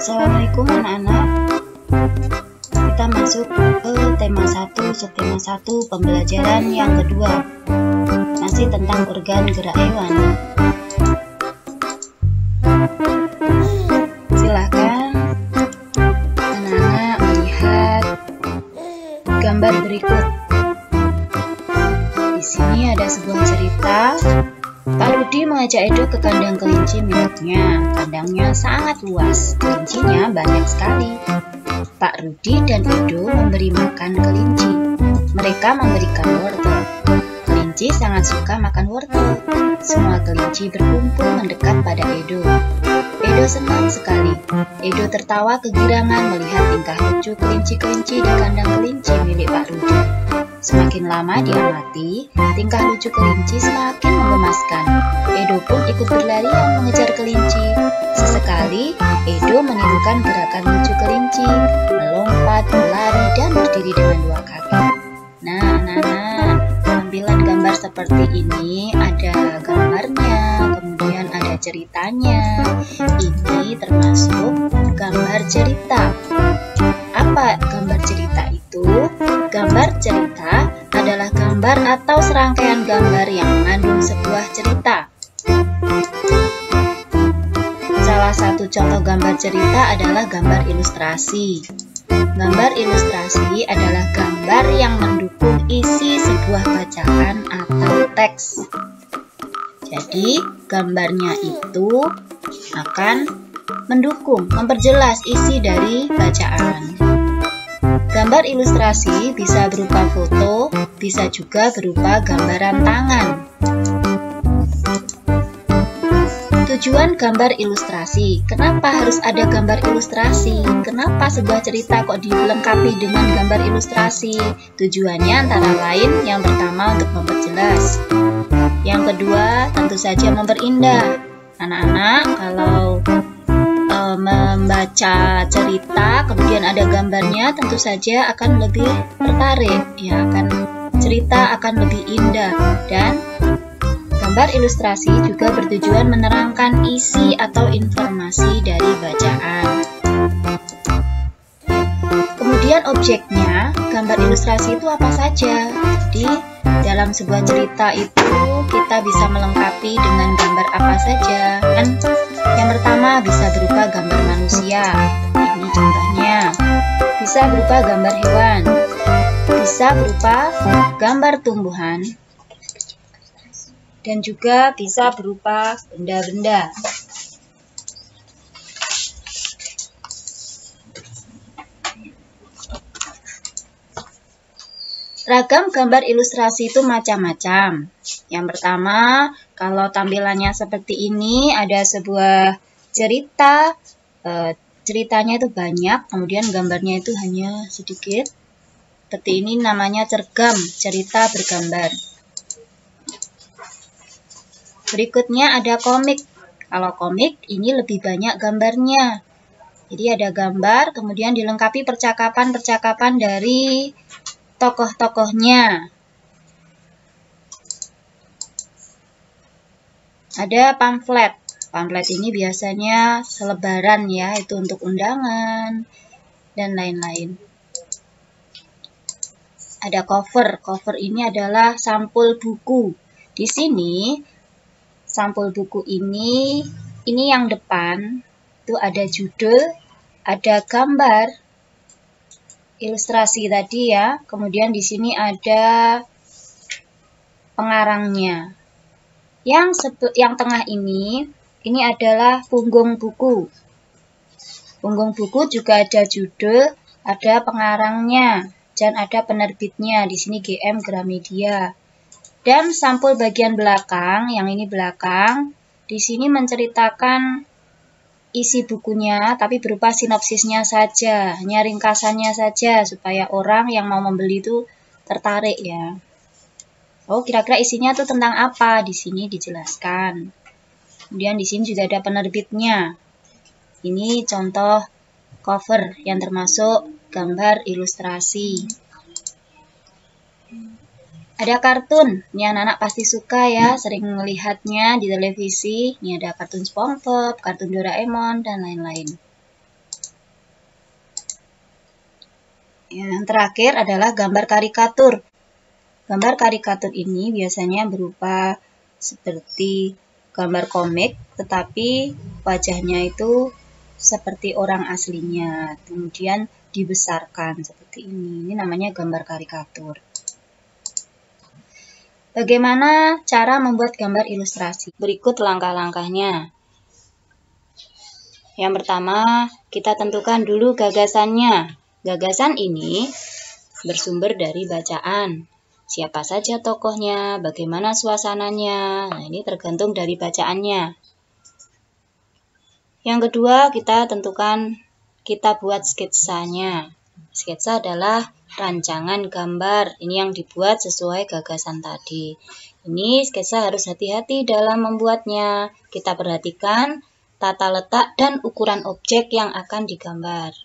Assalamualaikum anak-anak. Kita masuk ke tema 1, subtema 1, pembelajaran yang kedua. Masih tentang organ gerak hewan. Silahkan anak-anak melihat gambar berikut. Di sini ada sebuah cerita. Pak Rudi mengajak Edo ke kandang kelinci miliknya. Kandangnya sangat luas, kelincinya banyak sekali. Pak Rudi dan Edo memberi makan kelinci. Mereka memberikan wortel. Kelinci sangat suka makan wortel. Semua kelinci berkumpul mendekat pada Edo. Edo senang sekali. Edo tertawa kegirangan melihat tingkah lucu kelinci-kelinci di kandang kelinci milik Pak Rudi. Semakin lama diamati, tingkah lucu kelinci semakin menggemaskan. Edo pun ikut berlarian mengejar kelinci. Sesekali, Edo menirukan gerakan lucu kelinci, melompat, berlari, dan berdiri dengan dua kaki. Nah, anak-anak, tampilan gambar seperti ini ada gambarnya, kemudian ada ceritanya. Ini termasuk gambar cerita. Apa gambar cerita itu? Gambar cerita adalah gambar atau serangkaian gambar yang mengandung sebuah cerita. Salah satu contoh gambar cerita adalah gambar ilustrasi. Gambar ilustrasi adalah gambar yang mendukung isi sebuah bacaan atau teks. Jadi, gambarnya itu akan mendukung, memperjelas isi dari bacaan. Gambar ilustrasi bisa berupa foto, bisa juga berupa gambaran tangan. Tujuan gambar ilustrasi. Kenapa harus ada gambar ilustrasi? Kenapa sebuah cerita kok dilengkapi dengan gambar ilustrasi? Tujuannya antara lain yang pertama untuk memperjelas. Yang kedua tentu saja memperindah. Anak-anak kalau membaca cerita kemudian ada gambarnya tentu saja akan lebih tertarik, ya, cerita akan lebih indah. Dan gambar ilustrasi juga bertujuan menerangkan isi atau informasi dari bacaan. Kemudian objeknya, gambar ilustrasi itu apa saja? Jadi dalam sebuah cerita itu kita bisa melengkapi dengan gambar apa saja. Dan yang pertama bisa berupa gambar manusia. Ini contohnya. Bisa berupa gambar hewan. Bisa berupa gambar tumbuhan. Dan juga bisa berupa benda-benda. Ragam gambar ilustrasi itu macam-macam. Yang pertama, kalau tampilannya seperti ini, ada sebuah cerita, ceritanya itu banyak, kemudian gambarnya itu hanya sedikit. Seperti ini namanya cergam, cerita bergambar. Berikutnya ada komik. Kalau komik, ini lebih banyak gambarnya. Jadi ada gambar, kemudian dilengkapi percakapan-percakapan dari tokoh-tokohnya. Ada pamflet. Pamflet ini biasanya selebaran, ya, itu untuk undangan dan lain-lain. Ada cover. Cover ini adalah sampul buku. Di sini sampul buku ini yang depan itu ada judul, ada gambar ilustrasi tadi, ya. Kemudian di sini ada pengarangnya. Yang tengah ini adalah punggung buku. Punggung buku juga ada judul, ada pengarangnya, dan ada penerbitnya. Di sini GM Gramedia. Dan sampul bagian belakang, yang ini belakang, di sini menceritakan isi bukunya, tapi berupa sinopsisnya saja, hanya ringkasannya saja, supaya orang yang mau membeli itu tertarik, ya. Oh, kira-kira isinya tuh tentang apa? Di sini dijelaskan. Kemudian di sini juga ada penerbitnya. Ini contoh cover yang termasuk gambar ilustrasi. Ada kartun. Ini anak-anak pasti suka, ya, sering melihatnya di televisi. Ini ada kartun SpongeBob, kartun Doraemon, dan lain-lain. Yang terakhir adalah gambar karikatur. Gambar karikatur ini biasanya berupa seperti gambar komik, tetapi wajahnya itu seperti orang aslinya, kemudian dibesarkan seperti ini. Ini namanya gambar karikatur. Bagaimana cara membuat gambar ilustrasi? Berikut langkah-langkahnya. Yang pertama, kita tentukan dulu gagasannya. Gagasan ini bersumber dari bacaan. Siapa saja tokohnya, bagaimana suasananya. Nah, ini tergantung dari bacaannya. Yang kedua, kita buat sketsanya. Sketsa adalah rancangan gambar. Ini yang dibuat sesuai gagasan tadi. Ini sketsa harus hati-hati dalam membuatnya. Kita perhatikan tata letak dan ukuran objek yang akan digambar.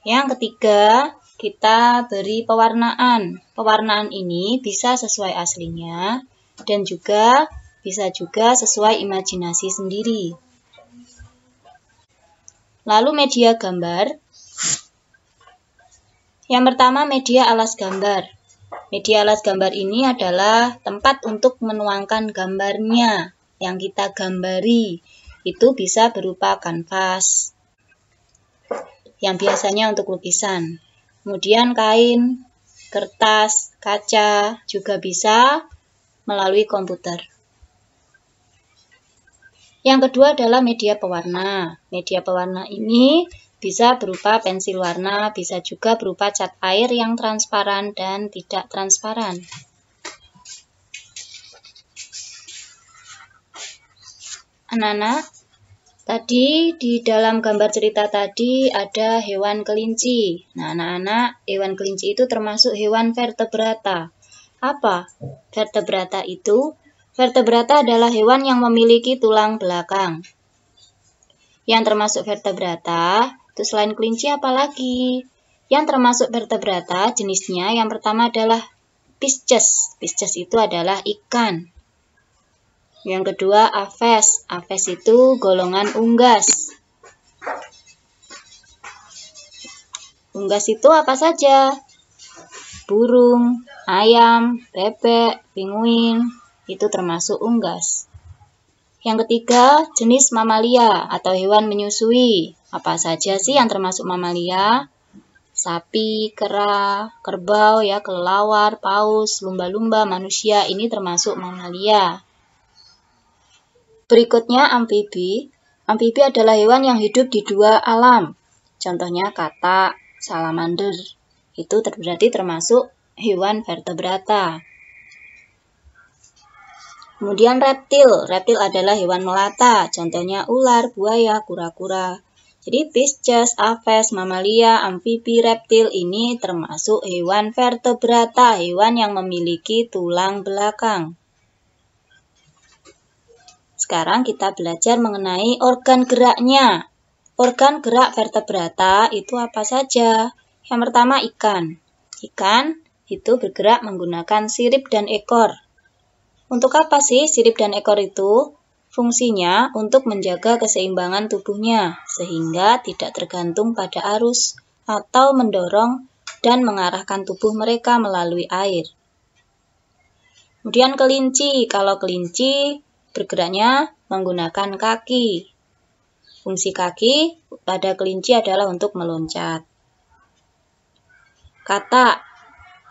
Yang ketiga, kita beri pewarnaan. Pewarnaan ini bisa sesuai aslinya dan bisa juga sesuai imajinasi sendiri. Lalu media gambar. Yang pertama, media alas gambar. Media alas gambar ini adalah tempat untuk menuangkan gambarnya yang kita gambari. Itu bisa berupa kanvas, yang biasanya untuk lukisan. Kemudian kain, kertas, kaca, juga bisa melalui komputer. Yang kedua adalah media pewarna. Media pewarna ini bisa berupa pensil warna, bisa juga berupa cat air yang transparan dan tidak transparan. Anak-anak, tadi di dalam gambar cerita tadi ada hewan kelinci. Nah, anak-anak, hewan kelinci itu termasuk hewan vertebrata. Apa vertebrata itu? Vertebrata adalah hewan yang memiliki tulang belakang. Yang termasuk vertebrata itu selain kelinci apalagi? Yang termasuk vertebrata jenisnya yang pertama adalah Pisces. Pisces itu adalah ikan. Yang kedua Aves. Aves itu golongan unggas. Unggas itu apa saja? Burung, ayam, bebek, penguin, itu termasuk unggas. Yang ketiga, jenis mamalia atau hewan menyusui. Apa saja sih yang termasuk mamalia? Sapi, kera, kerbau, kelelawar, paus, lumba-lumba, manusia, ini termasuk mamalia. Berikutnya amfibi. Amfibi adalah hewan yang hidup di dua alam. Contohnya katak, salamander. Itu berarti termasuk hewan vertebrata. Kemudian reptil. Reptil adalah hewan melata. Contohnya ular, buaya, kura-kura. Jadi Pisces, Aves, mamalia, amfibi, reptil ini termasuk hewan vertebrata, hewan yang memiliki tulang belakang. Sekarang kita belajar mengenai organ geraknya. Organ gerak vertebrata itu apa saja? Yang pertama ikan. Ikan itu bergerak menggunakan sirip dan ekor. Untuk apa sih sirip dan ekor itu? Fungsinya untuk menjaga keseimbangan tubuhnya, sehingga tidak tergantung pada arus atau mendorong dan mengarahkan tubuh mereka melalui air. Kemudian kelinci. Kalau kelinci bergeraknya menggunakan kaki. Fungsi kaki pada kelinci adalah untuk meloncat. Katak.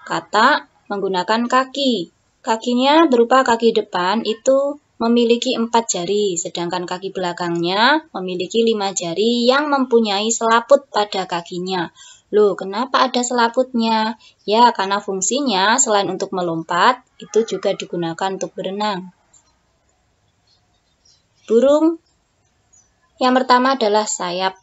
Katak menggunakan kaki. Kakinya berupa kaki depan itu memiliki 4 jari, sedangkan kaki belakangnya memiliki 5 jari yang mempunyai selaput pada kakinya. Loh, kenapa ada selaputnya? Ya, karena fungsinya selain untuk melompat, itu juga digunakan untuk berenang. Burung. Yang pertama adalah sayap.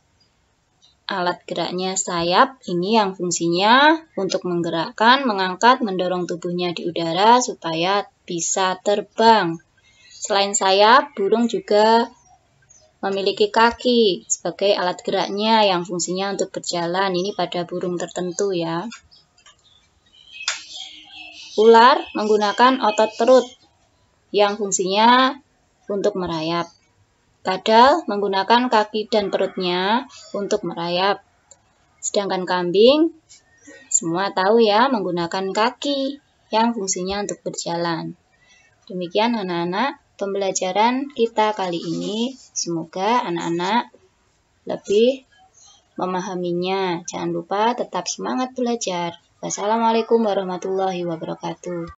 Alat geraknya sayap ini yang fungsinya untuk menggerakkan, mengangkat, mendorong tubuhnya di udara supaya bisa terbang. Selain sayap, burung juga memiliki kaki sebagai alat geraknya yang fungsinya untuk berjalan. Ini pada burung tertentu ya. Ular menggunakan otot perut yang fungsinya untuk merayap. Kadal menggunakan kaki dan perutnya untuk merayap. Sedangkan kambing Semua tahu ya menggunakan kaki yang fungsinya untuk berjalan. Demikian anak-anak pembelajaran kita kali ini. Semoga anak-anak lebih memahaminya. Jangan lupa tetap semangat belajar. Wassalamualaikum warahmatullahi wabarakatuh.